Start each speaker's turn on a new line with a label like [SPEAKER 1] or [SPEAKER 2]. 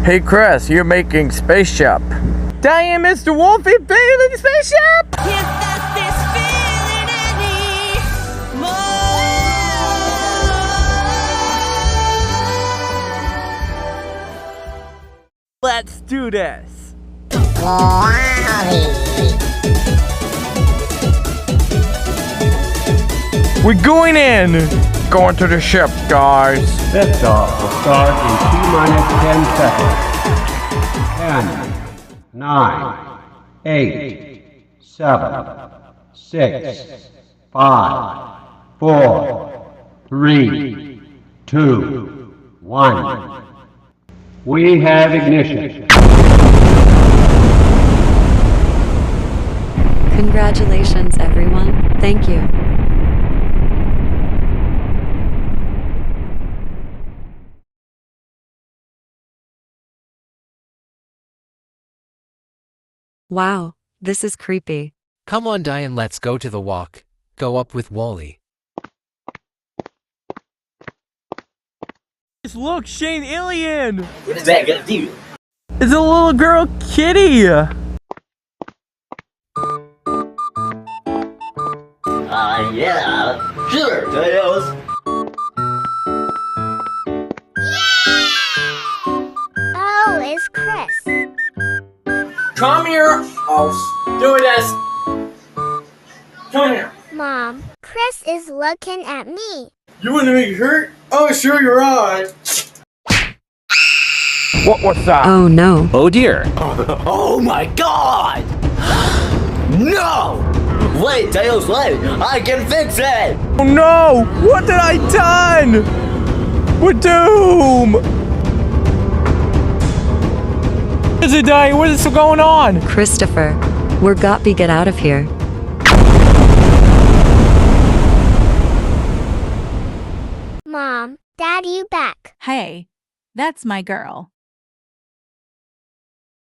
[SPEAKER 1] Hey Chris, you're making spaceship. Diane, Mr. Wolfie, building the spaceship!
[SPEAKER 2] Can't stop this feeling anymore.
[SPEAKER 1] Let's do this. We're going in. Going to the ship, guys.
[SPEAKER 3] Liftoff will start in T-minus 10 seconds. 10, 9, 8, 7, 6, 5, 4, 3, 2, 1. We have ignition.
[SPEAKER 4] Congratulations, everyone. Thank you. Wow, this is creepy.
[SPEAKER 5] Come on, Diane, let's go to the walk. Go up with Wally.
[SPEAKER 1] Look, Shane Alien.
[SPEAKER 6] What is that gonna do?
[SPEAKER 1] It's a little girl kitty.
[SPEAKER 6] Yeah. Sure, Tails.
[SPEAKER 7] Oh, it's Chris.
[SPEAKER 6] Come here. I'll do this. Come here.
[SPEAKER 7] Mom, Chris is looking at me.
[SPEAKER 6] You want to make it hurt? Oh, sure, you're right.
[SPEAKER 1] What was that?
[SPEAKER 4] Oh no.
[SPEAKER 5] Oh dear.
[SPEAKER 6] Oh my God! No! Wait, Tails, wait! I can fix it!
[SPEAKER 1] Oh no! What did I done? We're doomed! What is it, Diane? What is going on?
[SPEAKER 4] Christopher, we're got to get out of here.
[SPEAKER 7] Mom, Dad, you back.
[SPEAKER 8] Hey, that's my girl.